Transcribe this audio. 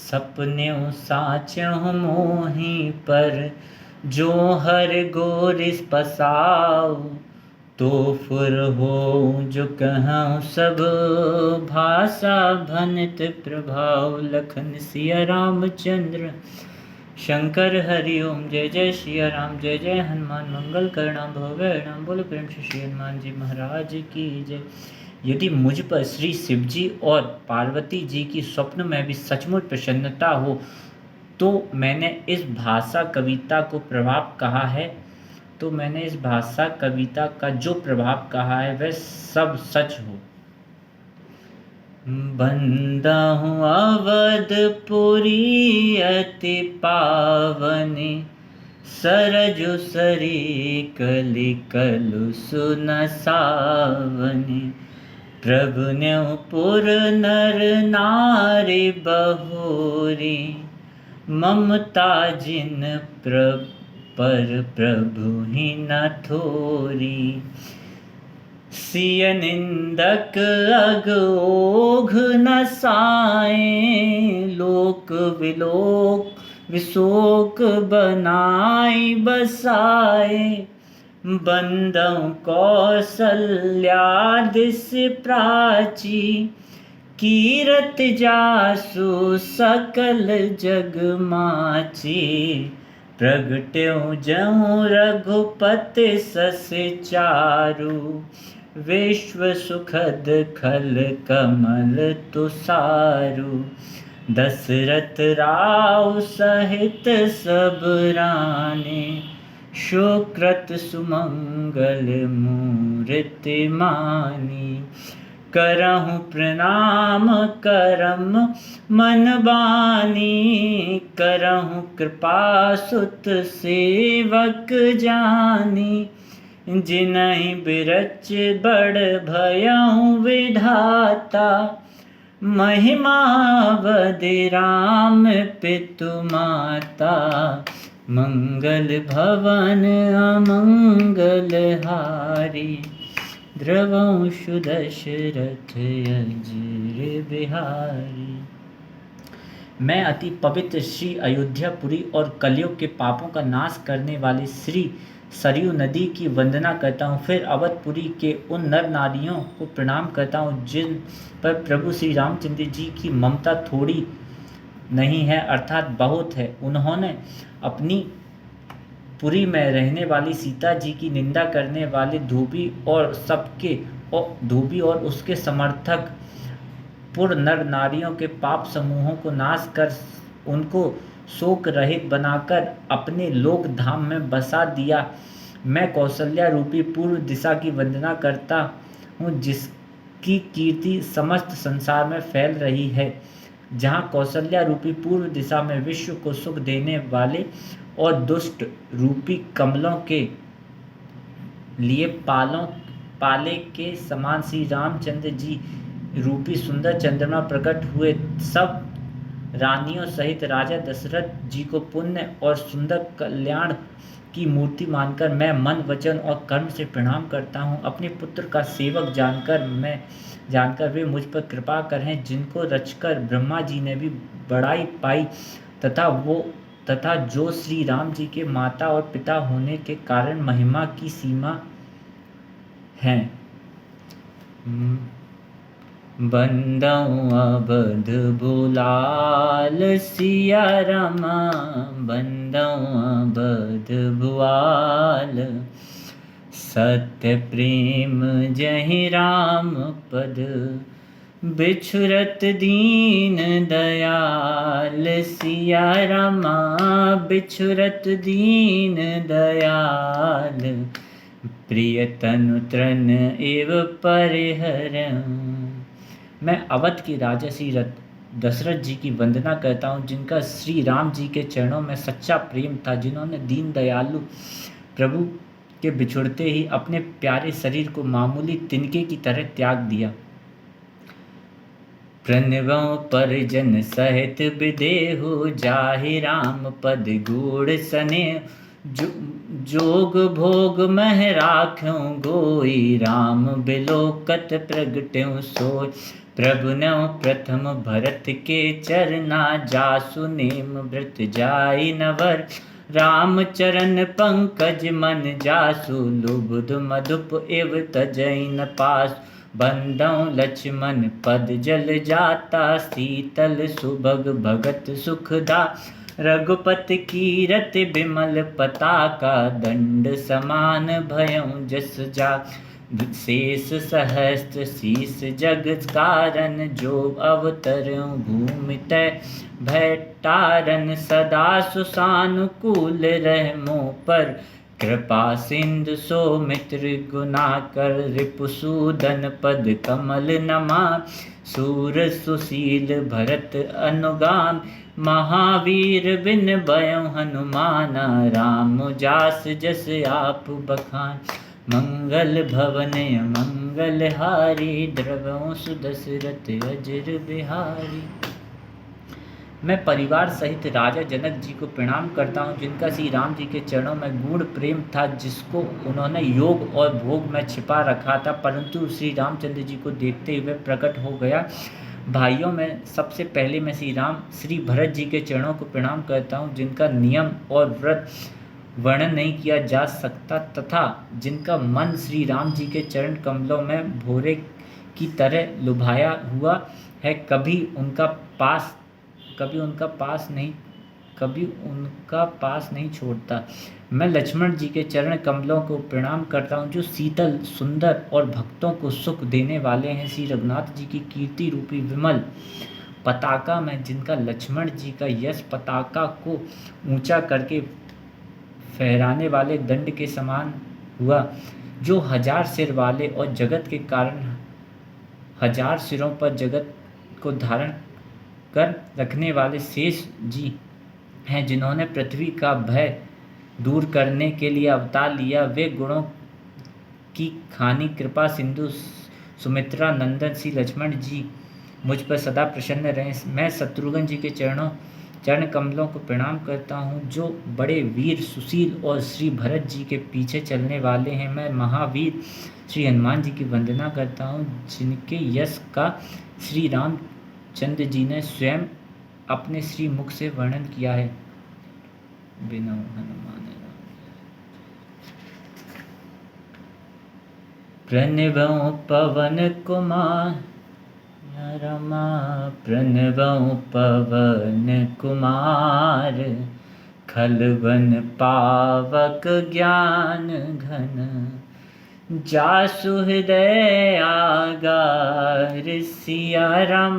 सपन्यों साचहु मोहि पर, जो हर गोरिस पसाऊ। तो फुर हो जो कहूँ सब, भाषा भनित प्रभाव। लखन सिया रामचंद्र शंकर हरि ओम। जय जय सिया राम, जय जय हनुमान। मंगल करणाम भवेरणाम। बोलो प्रेम से श्री हनुमान जी महाराज की जय। यदि मुझ पर श्री शिव जी और पार्वती जी की स्वप्न में भी सचमुच प्रसन्नता हो, तो मैंने इस भाषा कविता को प्रभाव कहा है, तो मैंने इस भाषा कविता का जो प्रभाव कहा है वह सब सच हो। बंदा हूँ अवधपुरी अति पावनी, सरजु सरी कलि कलु सुन सावनी। प्रभु न्यों पुर नर नारी बहुरी, ममता जिन पर प्रभु ही न थोरी। सिय निंदक अग ओघ न साए, लोक विलोक विशोक बनाई बसाए। बंदौ कौसल्या दिस प्राची, कीरत जासु सकल जग माची। प्रगट्यों जऊँ रघुपति सस चारु, विश्व सुखद खल कमल तुसारु। दशरथ राव सहित सब रानी, शुक्रत सुमंगल मूर्ति मानी। करहु प्रणाम करम मन बानी, करहु कृपा सुत सेवक जानी। जिनहि बिरच बड़ भयउ विधाता, महिमा बदि राम पितु माता। मंगल भवन अमंगल हारी, द्रवंशु दशरथ अजीर बिहारी। मैं अति पवित्र श्री अयोध्यापुरी और कलयुग के पापों का नाश करने वाली श्री सरयू नदी की वंदना करता हूँ। फिर अवधपुरी के उन नर नारियों को प्रणाम करता हूँ जिन पर प्रभु श्री रामचंद्र जी की ममता थोड़ी नहीं है अर्थात बहुत है। उन्होंने अपनी पुरी में रहने वाली सीता जी की निंदा करने वाले धोबी और उसके समर्थक पुर नर नारियों के पाप समूहों को नाश कर उनको शोक रहित बनाकर अपने लोक धाम में बसा दिया। मैं कौशल्या रूपी पूर्व दिशा की वंदना करता हूँ, जिसकी कीर्ति समस्त संसार में फैल रही है। जहाँ कौशल्या रूपी पूर्व दिशा में विश्व को सुख देने वाले और दुष्ट रूपी कमलों के लिए पाले के समान श्री रामचंद्र जी रूपी सुंदर चंद्रमा प्रकट हुए। सब रानियों सहित राजा दशरथ जी को पुण्य और सुंदर कल्याण की मूर्ति मानकर मैं मन वचन और कर्म से प्रणाम करता हूँ। अपने पुत्र का सेवक जानकर वे मुझ पर कृपा करें, जिनको रचकर ब्रह्मा जी ने भी बड़ाई पाई तथा जो श्री राम जी के माता और पिता होने के कारण महिमा की सीमा है। बंदौ अवध बुलाल सिया रामा, बंदौ अवध बुआल। सत्य प्रेम जहि राम पद, बिछुरत दीन दयाल। सिया रामा बिछुरत दीन दयाल, प्रिय तनु तृण एव परिहरं। मैं अवध के राजा श्री दशरथ जी की वंदना करता हूँ, जिनका श्री राम जी के चरणों में सच्चा प्रेम था, जिन्होंने दीन दयालु प्रभु के बिछुड़ते ही अपने प्यारे शरीर को मामूली तिनके की तरह त्याग दिया। प्रणवों परिजन सहित विदेहु, जाहि राम पद गूढ़ सने। जोग भोग मह राख्यों गोई, राम बिलोकत प्रगट्यों सोय। प्रभु नव प्रथम भरत के चरना, जासु नेम व्रत जाई नवर। राम चरण पंकज मन जासु, लुब्ध मधुप एव तजई न पास। बंदौ लक्ष्मण पद जल जाता, शीतल सुभग भगत सुखदा। रघुपति कीरत बिमल पताका, दंड समान भयउ जस जा। शेष सहस्त्र शीस जग कारण, जो अवतरउ भूमि तै भय तारन। सदा सुसानुकूल रह मोह पर, कृपा सिंधु सौमित्र गुना कर। रिपुसूदन पद कमल नमा, सूर सुशील भरत अनुगाम। महावीर बिन भयउ हनुमाना, राम जास जस आप बखान। मंगल भवन मंगल हारी, द्रवहु सुदशरथ अजर बिहारी। मैं परिवार सहित राजा जनक जी को प्रणाम करता हूँ, जिनका श्री राम जी के चरणों में गूढ़ प्रेम था, जिसको उन्होंने योग और भोग में छिपा रखा था, परंतु श्री रामचंद्र जी को देखते हुए प्रकट हो गया। भाइयों में सबसे पहले मैं श्री भरत जी के चरणों को प्रणाम करता हूँ, जिनका नियम और व्रत वर्णन नहीं किया जा सकता, तथा जिनका मन श्री राम जी के चरण कमलों में भोरे की तरह लुभाया हुआ है। कभी उनका पास नहीं छोड़ता। मैं लक्ष्मण जी के चरण कमलों को प्रणाम करता हूँ, जो शीतल सुंदर और भक्तों को सुख देने वाले हैं। श्री रघुनाथ जी की कीर्ति रूपी विमल पताका में, जिनका लक्ष्मण जी का यश पताका को ऊंचा करके फहराने वाले दंड के समान हुआ, जो 1000 सिर वाले और जगत के कारण 1000 सिरों पर जगत को धारण कर रखने वाले शेष जी हैं, जिन्होंने पृथ्वी का भय दूर करने के लिए अवतार लिया। वे गुणों की खानी कृपा सिंधु सुमित्रा नंदन श्री लक्ष्मण जी मुझ पर सदा प्रसन्न रहें। मैं शत्रुघ्न जी के चरण कमलों को प्रणाम करता हूँ, जो बड़े वीर सुशील और श्री भरत जी के पीछे चलने वाले हैं। मैं महावीर श्री हनुमान जी की वंदना करता हूँ, जिनके यश का श्री रामचंद्र जी ने स्वयं अपने श्री मुख से वर्णन किया है। बिना हनुमान प्रणवं पवन कुमार रमा, प्रणवं पवन कुमार। खलवन पावक ज्ञान घन, जासु हृदय आगार। सिया राम